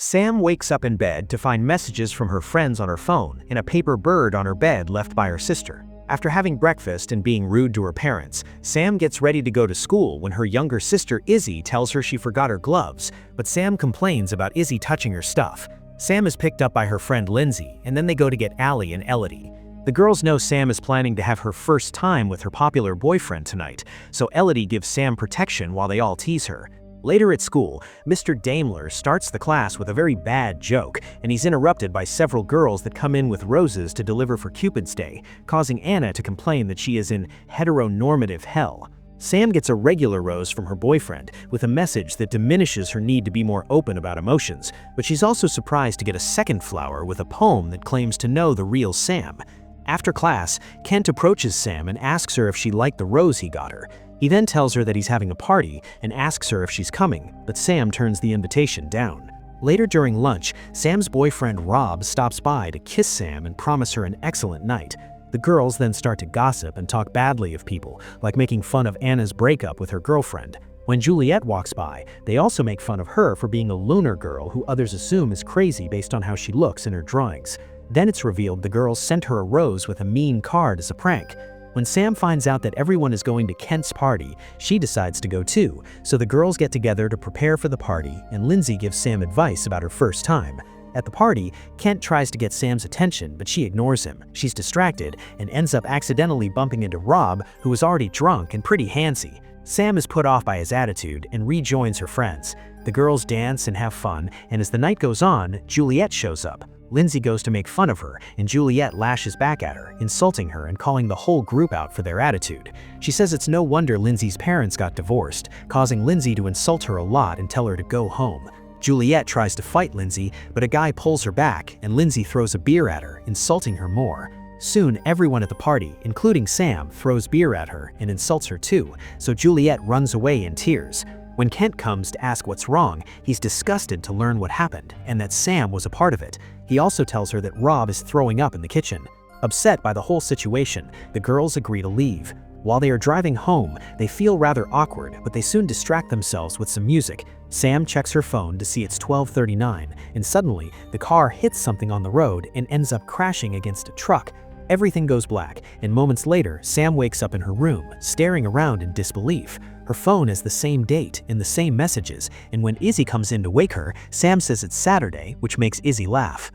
Sam wakes up in bed to find messages from her friends on her phone and a paper bird on her bed left by her sister. After having breakfast and being rude to her parents, Sam gets ready to go to school when her younger sister Izzy tells her she forgot her gloves, but Sam complains about Izzy touching her stuff. Sam is picked up by her friend Lindsay, and then they go to get Allie and Elodie. The girls know Sam is planning to have her first time with her popular boyfriend tonight, so Elodie gives Sam protection while they all tease her. Later at school, Mr. Daimler starts the class with a very bad joke, and he's interrupted by several girls that come in with roses to deliver for Cupid's Day, causing Anna to complain that she is in heteronormative hell. Sam gets a regular rose from her boyfriend, with a message that diminishes her need to be more open about emotions, but she's also surprised to get a second flower with a poem that claims to know the real Sam. After class, Kent approaches Sam and asks her if she liked the rose he got her. He then tells her that he's having a party and asks her if she's coming, but Sam turns the invitation down. Later during lunch, Sam's boyfriend Rob stops by to kiss Sam and promise her an excellent night. The girls then start to gossip and talk badly of people, like making fun of Anna's breakup with her girlfriend. When Juliet walks by, they also make fun of her for being a lunar girl who others assume is crazy based on how she looks in her drawings. Then it's revealed the girls sent her a rose with a mean card as a prank. When Sam finds out that everyone is going to Kent's party, she decides to go too, so the girls get together to prepare for the party, and Lindsay gives Sam advice about her first time. At the party, Kent tries to get Sam's attention, but she ignores him. She's distracted and ends up accidentally bumping into Rob, who is already drunk and pretty handsy. Sam is put off by his attitude and rejoins her friends. The girls dance and have fun, and as the night goes on, Juliet shows up. Lindsay goes to make fun of her, and Juliet lashes back at her, insulting her and calling the whole group out for their attitude. She says it's no wonder Lindsay's parents got divorced, causing Lindsay to insult her a lot and tell her to go home. Juliet tries to fight Lindsay, but a guy pulls her back, and Lindsay throws a beer at her, insulting her more. Soon, everyone at the party, including Sam, throws beer at her and insults her too, so Juliet runs away in tears. When Kent comes to ask what's wrong, he's disgusted to learn what happened and that Sam was a part of it. He also tells her that Rob is throwing up in the kitchen. Upset by the whole situation, the girls agree to leave. While they are driving home, they feel rather awkward, but they soon distract themselves with some music. Sam checks her phone to see it's 12:39, and suddenly, the car hits something on the road and ends up crashing against a truck. Everything goes black, and moments later, Sam wakes up in her room, staring around in disbelief. Her phone has the same date and the same messages, and when Izzy comes in to wake her, Sam says it's Saturday, which makes Izzy laugh.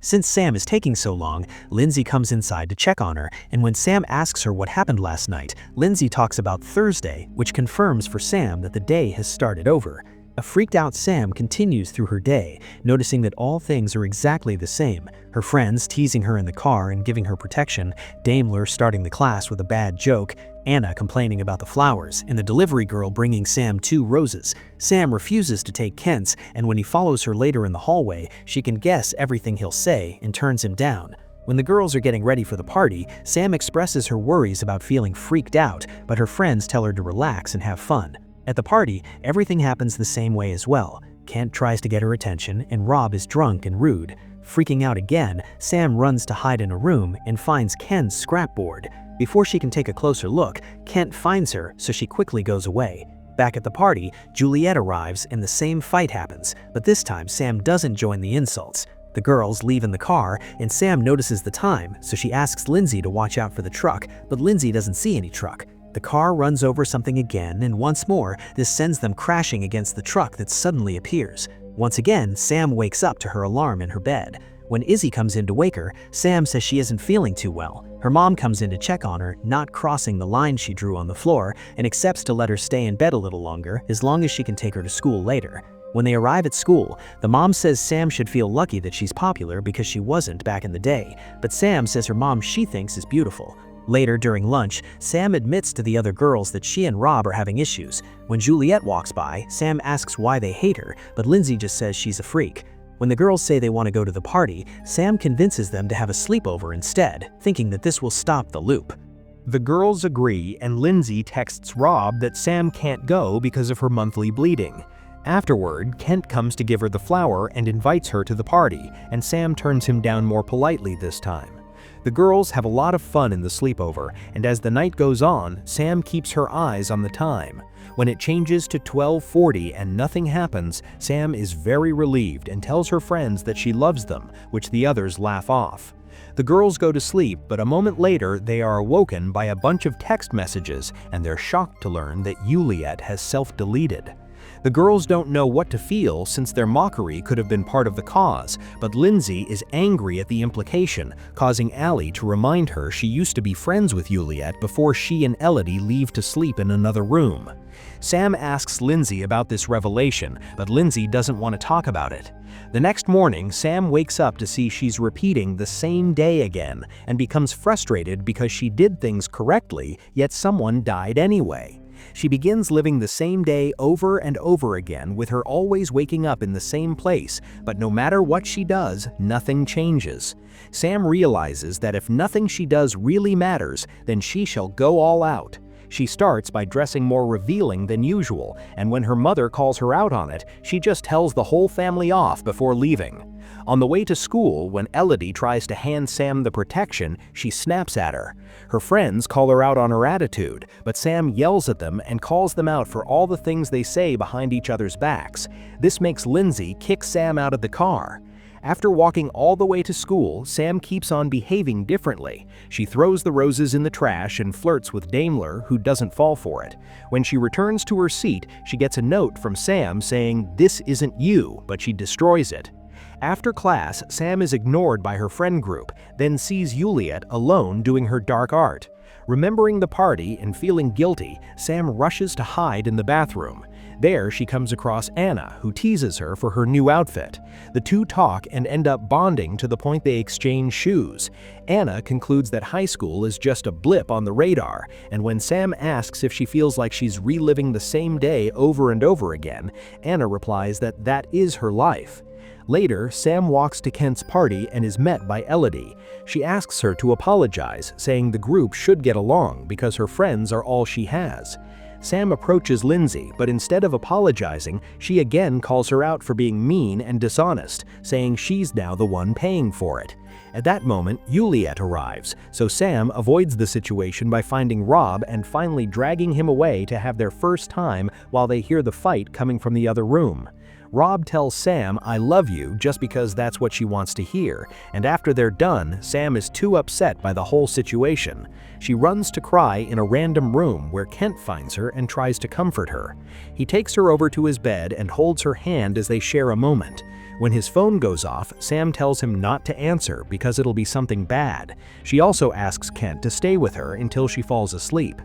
Since Sam is taking so long, Lindsay comes inside to check on her, and when Sam asks her what happened last night, Lindsay talks about Thursday, which confirms for Sam that the day has started over. A freaked out Sam continues through her day, noticing that all things are exactly the same. Her friends teasing her in the car and giving her protection, Daimler starting the class with a bad joke, Anna complaining about the flowers, and the delivery girl bringing Sam 2 roses. Sam refuses to take Kent's, and when he follows her later in the hallway, she can guess everything he'll say and turns him down. When the girls are getting ready for the party, Sam expresses her worries about feeling freaked out, but her friends tell her to relax and have fun. At the party, everything happens the same way as well. Kent tries to get her attention, and Rob is drunk and rude. Freaking out again, Sam runs to hide in a room and finds Kent's scrapboard. Before she can take a closer look, Kent finds her, so she quickly goes away. Back at the party, Juliet arrives and the same fight happens, but this time Sam doesn't join the insults. The girls leave in the car, and Sam notices the time, so she asks Lindsay to watch out for the truck, but Lindsay doesn't see any truck. The car runs over something again, and once more, this sends them crashing against the truck that suddenly appears. Once again, Sam wakes up to her alarm in her bed. When Izzy comes in to wake her, Sam says she isn't feeling too well. Her mom comes in to check on her, not crossing the line she drew on the floor, and accepts to let her stay in bed a little longer as long as she can take her to school later. When they arrive at school, the mom says Sam should feel lucky that she's popular because she wasn't back in the day, but Sam says her mom she thinks is beautiful. Later, during lunch, Sam admits to the other girls that she and Rob are having issues. When Juliet walks by, Sam asks why they hate her, but Lindsay just says she's a freak. When the girls say they want to go to the party, Sam convinces them to have a sleepover instead, thinking that this will stop the loop. The girls agree, and Lindsay texts Rob that Sam can't go because of her monthly bleeding. Afterward, Kent comes to give her the flower and invites her to the party, and Sam turns him down more politely this time. The girls have a lot of fun in the sleepover, and as the night goes on, Sam keeps her eyes on the time. When it changes to 12:40 and nothing happens, Sam is very relieved and tells her friends that she loves them, which the others laugh off. The girls go to sleep, but a moment later they are awoken by a bunch of text messages, and they're shocked to learn that Juliet has self-deleted. The girls don't know what to feel since their mockery could have been part of the cause, but Lindsay is angry at the implication, causing Allie to remind her she used to be friends with Juliet before she and Elodie leave to sleep in another room. Sam asks Lindsay about this revelation, but Lindsay doesn't want to talk about it. The next morning, Sam wakes up to see she's repeating the same day again and becomes frustrated because she did things correctly, yet someone died anyway. She begins living the same day over and over again, with her always waking up in the same place, but no matter what she does, nothing changes. Sam realizes that if nothing she does really matters, then she shall go all out. She starts by dressing more revealing than usual, and when her mother calls her out on it, she just tells the whole family off before leaving. On the way to school, when Elodie tries to hand Sam the protection, she snaps at her. Her friends call her out on her attitude, but Sam yells at them and calls them out for all the things they say behind each other's backs. This makes Lindsay kick Sam out of the car. After walking all the way to school, Sam keeps on behaving differently. She throws the roses in the trash and flirts with Daimler, who doesn't fall for it. When she returns to her seat, she gets a note from Sam saying, "This isn't you," but she destroys it. After class, Sam is ignored by her friend group, then sees Juliet alone doing her dark art. Remembering the party and feeling guilty, Sam rushes to hide in the bathroom. There, she comes across Anna, who teases her for her new outfit. The two talk and end up bonding to the point they exchange shoes. Anna concludes that high school is just a blip on the radar, and when Sam asks if she feels like she's reliving the same day over and over again, Anna replies that that is her life. Later, Sam walks to Kent's party and is met by Elodie. She asks her to apologize, saying the group should get along because her friends are all she has. Sam approaches Lindsay, but instead of apologizing, she again calls her out for being mean and dishonest, saying she's now the one paying for it. At that moment, Juliet arrives, so Sam avoids the situation by finding Rob and finally dragging him away to have their first time while they hear the fight coming from the other room. Rob tells Sam, "I love you," just because that's what she wants to hear, and after they're done, Sam is too upset by the whole situation. She runs to cry in a random room where Kent finds her and tries to comfort her. He takes her over to his bed and holds her hand as they share a moment. When his phone goes off, Sam tells him not to answer because it'll be something bad. She also asks Kent to stay with her until she falls asleep.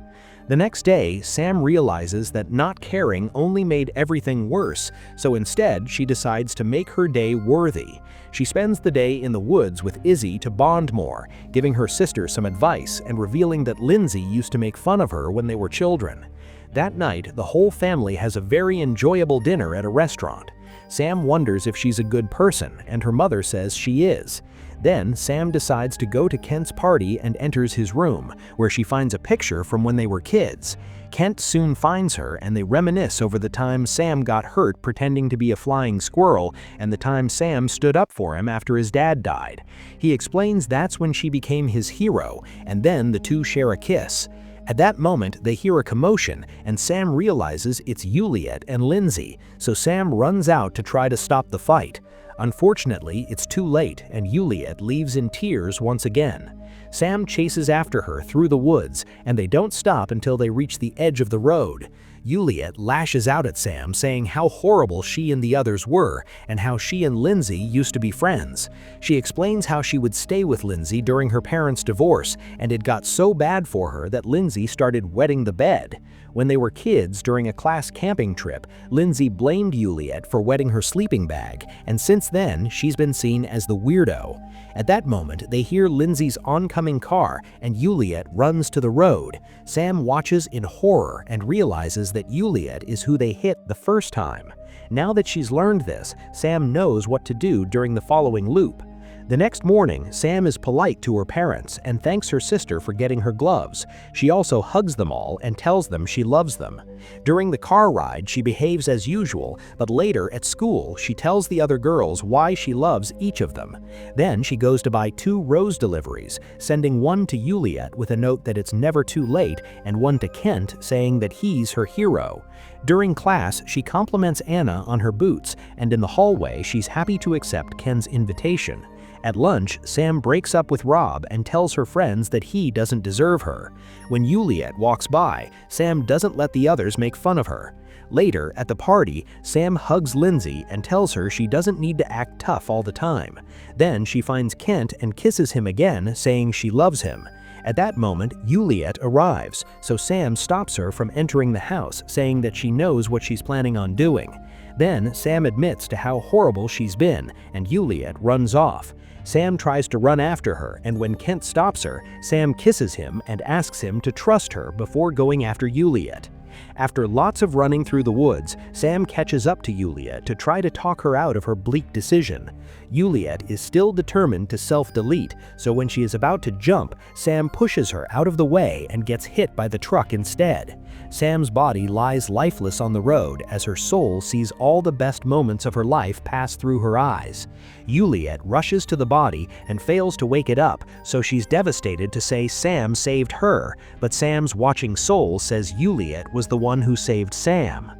The next day, Sam realizes that not caring only made everything worse, so instead she decides to make her day worthy. She spends the day in the woods with Izzy to bond more, giving her sister some advice and revealing that Lindsay used to make fun of her when they were children. That night, the whole family has a very enjoyable dinner at a restaurant. Sam wonders if she's a good person, and her mother says she is. Then, Sam decides to go to Kent's party and enters his room, where she finds a picture from when they were kids. Kent soon finds her and they reminisce over the time Sam got hurt pretending to be a flying squirrel and the time Sam stood up for him after his dad died. He explains that's when she became his hero, and then the two share a kiss. At that moment, they hear a commotion, and Sam realizes it's Juliet and Lindsay, so Sam runs out to try to stop the fight. Unfortunately, it's too late, and Juliet leaves in tears once again. Sam chases after her through the woods, and they don't stop until they reach the edge of the road. Juliet lashes out at Sam, saying how horrible she and the others were, and how she and Lindsay used to be friends. She explains how she would stay with Lindsay during her parents' divorce, and it got so bad for her that Lindsay started wetting the bed. When they were kids during a class camping trip, Lindsay blamed Juliet for wetting her sleeping bag, and since then, she's been seen as the weirdo. At that moment, they hear Lindsay's oncoming car, and Juliet runs to the road. Sam watches in horror and realizes that Juliet is who they hit the first time. Now that she's learned this, Sam knows what to do during the following loop. The next morning, Sam is polite to her parents and thanks her sister for getting her gloves. She also hugs them all and tells them she loves them. During the car ride, she behaves as usual, but later at school, she tells the other girls why she loves each of them. Then she goes to buy 2 rose deliveries, sending one to Juliet with a note that it's never too late and one to Kent saying that he's her hero. During class, she compliments Anna on her boots, and in the hallway, she's happy to accept Ken's invitation. At lunch, Sam breaks up with Rob and tells her friends that he doesn't deserve her. When Juliet walks by, Sam doesn't let the others make fun of her. Later, at the party, Sam hugs Lindsay and tells her she doesn't need to act tough all the time. Then she finds Kent and kisses him again, saying she loves him. At that moment, Juliet arrives, so Sam stops her from entering the house, saying that she knows what she's planning on doing. Then Sam admits to how horrible she's been, and Juliet runs off. Sam tries to run after her, and when Kent stops her, Sam kisses him and asks him to trust her before going after Juliet. After lots of running through the woods, Sam catches up to Juliet to try to talk her out of her bleak decision. Juliet is still determined to self-delete, so when she is about to jump, Sam pushes her out of the way and gets hit by the truck instead. Sam's body lies lifeless on the road as her soul sees all the best moments of her life pass through her eyes. Juliet rushes to the body and fails to wake it up, so she's devastated to say Sam saved her, but Sam's watching soul says Juliet was the one who saved Sam.